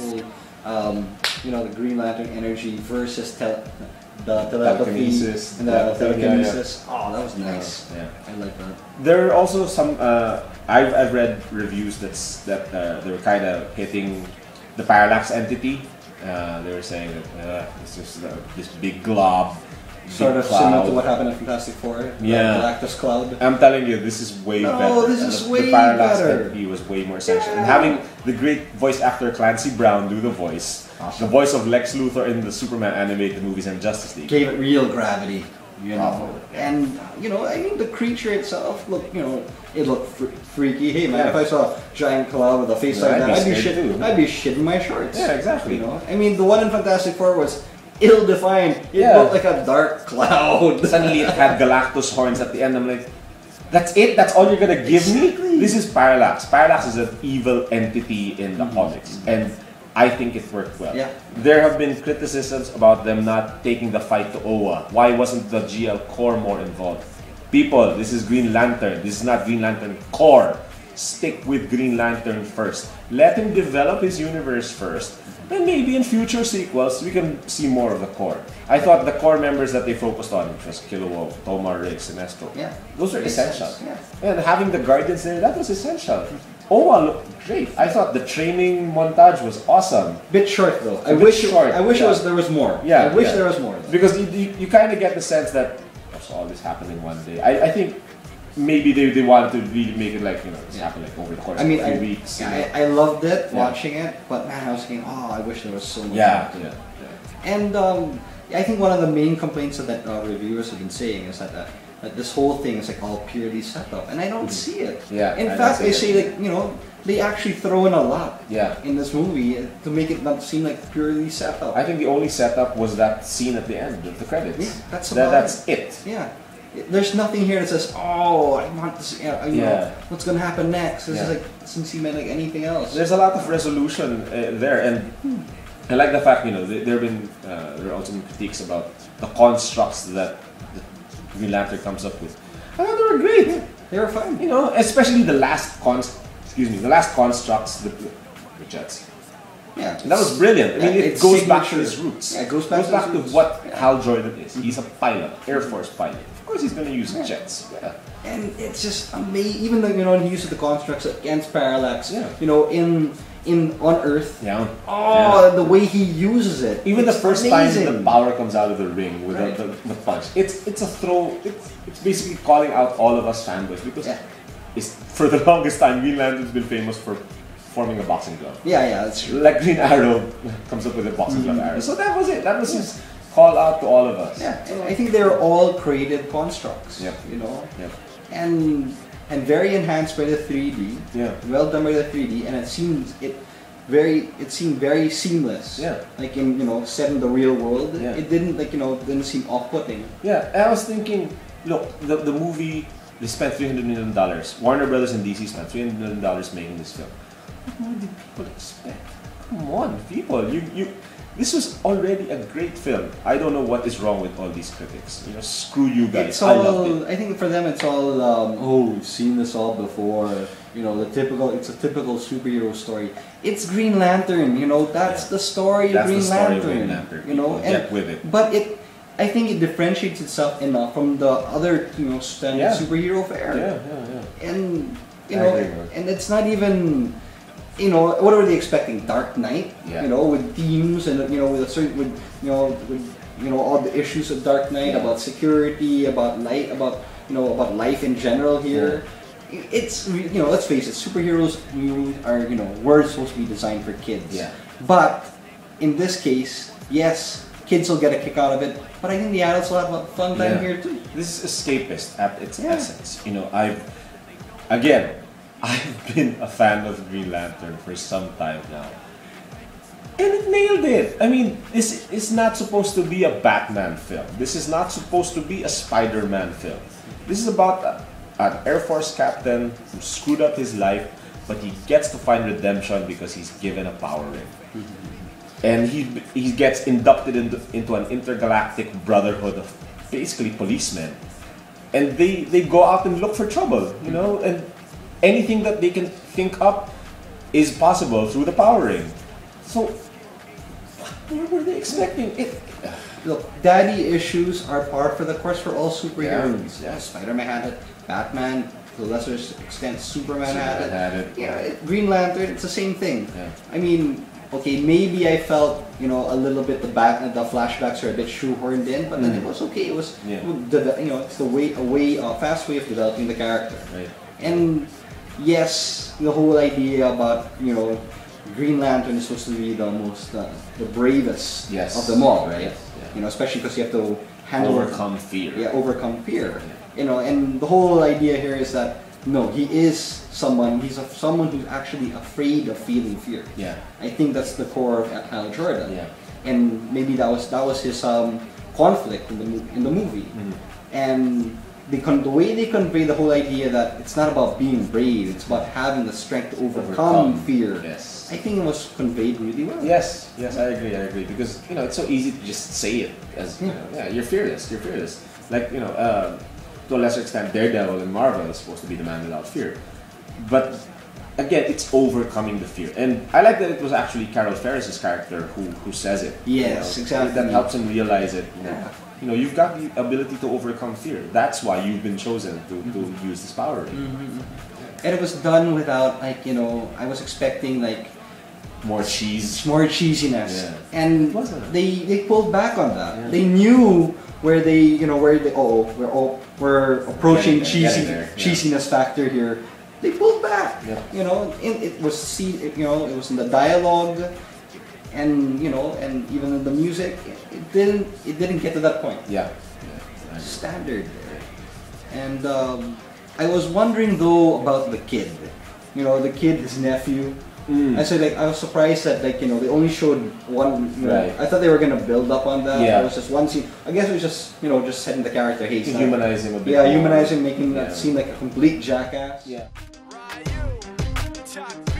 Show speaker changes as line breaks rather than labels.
whole, the Green Lantern energy versus the telepathy and the telekinesis. Oh, that was nice.
Yeah.
I like that.
There are also some. I've read reviews that they were kind of hitting the parallax entity. They were saying that this is this big glob,
Sort of similar to what happened in Fantastic Four.
Yeah.
The Galactus Cloud.
I'm telling you, this is way better.
No, this is way
the parallax
better.
entity was way more essential. And having the great voice actor Clancy Brown do the voice,
Awesome.
the voice of Lex Luthor in the Superman animated movies and Justice League.
Gave it real gravity. You know,
Awful, yeah.
and I mean the creature itself it looked freaky. Hey man,
Yeah.
if I saw a giant cloud with a face
Yeah,
like that,
I'd be scared too.
I'd be shitting my shorts.
Yeah, exactly.
I mean the one in Fantastic Four was ill-defined. It
Yeah.
looked like a dark cloud.
Suddenly it had Galactus horns at the end. I'm like, that's it? That's all you're gonna give
Exactly.
me? This is Parallax. Parallax is an evil entity in the comics. And I think it worked well.
Yeah.
There have been criticisms about them not taking the fight to Oa. Why wasn't the GL Corps more involved? People, this is Green Lantern. This is not Green Lantern Corps. Stick with Green Lantern first. Let him develop his universe first. And maybe in future sequels, we can see more of the core. I thought the core members that they focused on, which was Kilowog, Tomar, Riggs, and Sinestro, those are
Makes
essential.
sense, yeah.
And having the Guardians there, that was essential. Owa looked great. I thought the training montage was awesome.
Bit short though.
A bit short,
I wish
yeah.
there was more.
Yeah,
I wish
yeah.
there was more. Though.
Because you kind of get the sense that all this happened in one day. I think maybe they wanted to really make it like, it's happened like over the course of a few weeks.
I loved it, watching it, but man, I was thinking, I wish there was so much
Yeah,
more to it.
yeah.
And I think one of the main complaints that reviewers have been saying is that this whole thing is like all purely set up, and I don't see it.
Yeah,
In
I
fact,
don't
they
see
say they actually throw in a lot
Yeah.
in this movie to make it not seem like purely set up.
I think the only setup was that scene at the end of the credits.
Yeah, that's about
that's it.
Yeah. There's nothing here that says, I want this, what's going to happen next. This is like, doesn't seem like anything else.
There's a lot of resolution there, and I like the fact, there are also critiques about the constructs that the Green Lantern comes up with. I thought they were great.
They were fun.
Especially the last constructs, the jets.
Yeah.
That was brilliant. I mean, it
it's
goes back to
signature.
his roots.
Yeah, it goes back to his roots.
what Hal Jordan is. He's a pilot, Air Force pilot. Of course, he's going to use jets. Yeah.
And it's just amazing, even though he uses the constructs against Parallax,
Yeah.
on Earth.
Yeah.
The way he uses it.
Even
it's
the first
amazing.
time the power comes out of the ring with the punch, it's a throw. It's basically calling out all of us fanboys because it's, for the longest time, Green Lantern's been famous for forming a boxing glove.
Yeah, that's true.
Like Green Arrow comes up with a boxing glove arrow. So that was it. That was his call out to all of us.
Yeah, and I think they're all created constructs.
Yep.
Yep. And very enhanced by the 3D.
Yeah.
Well done by the 3D, and it seemed very seamless.
Yeah.
Like in set in the real world.
Yeah.
It didn't didn't seem off-putting.
Yeah, and I was thinking, look, the movie, they spent $300 million. Warner Brothers and DC spent $300 million making this film. What more did people expect? Come on, people, this was already a great film. I don't know what is wrong with all these critics. Screw you guys.
It's
I loved it.
I think for them it's all we've seen this all before. It's a typical superhero story. It's Green Lantern, that's the story
That's
of Green
the story
Lantern.
of Green Lantern.
People
Get with it.
But I think it differentiates itself enough from the other standard superhero fare.
Yeah.
And
I agree, man.
and it's not even what are they expecting? Dark Knight,
Yeah.
with themes and with a certain with all the issues of Dark Knight about security, about light, about life in general here. It's let's face it, superheroes are were supposed to be designed for kids.
Yeah.
But in this case, yes, kids will get a kick out of it, but I think the adults will have a fun time here too.
This is escapist at its essence. I've been a fan of Green Lantern for some time now. And it nailed it. I mean, this is not supposed to be a Batman film. This is not supposed to be a Spider-Man film. This is about an Air Force captain who screwed up his life, but he gets to find redemption because he's given a power ring. And he gets inducted into an intergalactic brotherhood of basically policemen. And they go out and look for trouble, and anything that they can think up is possible through the power ring. So, what were they expecting?
Look, daddy issues are par for the course for all superheroes.
Yeah.
Spider-Man had it, Batman, to a lesser extent, Superman had it.
Yeah.
Green Lantern, it's the same thing.
Yeah.
I mean, okay, maybe I felt, you know, a little bit the flashbacks are a bit shoehorned in, but then it was okay. It was, you know, it's a fast way of developing the character.
Right.
And yes, the whole idea about, you know, Green Lantern is supposed to be the most, the bravest of them all, right?
Yes. Yeah.
You know, especially because you have to
overcome fear.
Yeah, overcome fear. You know, and the whole idea here is that no, he is someone. Someone who's actually afraid of feeling fear.
Yeah.
I think that's the core of Hal Jordan.
Yeah.
And maybe that was his conflict in the movie. And the way they convey the whole idea that it's not about being brave, it's about having the strength to overcome fear.
Yes.
I think it was conveyed really well.
Yes, I agree. Because, you know, it's so easy to just say it as, you know, you're fearless. Like, you know, to a lesser extent, Daredevil in Marvel is supposed to be the man without fear. But again, it's overcoming the fear. And I like that it was actually Carol Ferris's character who says it.
Yes,
you know,
exactly.
That helps him realize it.
Yeah.
You know, you've got the ability to overcome fear. That's why you've been chosen to use this power.
And it was done without, like, you know, I was expecting like
more
cheesiness, and
It wasn't.
they pulled back on that.
Yeah.
They knew where we're approaching
Getting there.
cheesiness factor here. They pulled back.
Yeah.
You know, it was it was in the dialogue, and you know, and even in the music, it didn't get to that point.
Yeah.
Standard. And I was wondering though about the kid. You know, the kid, his nephew. I said, like, I was surprised that, like, you know, they only showed one. You know, I thought they were gonna build up on that.
Yeah.
It was just one scene. I guess it was just, you know, just setting the character. Hey,
To humanize him a bit.
yeah,
more.
humanize him, making that seem like a complete jackass.
Yeah.
Ryu,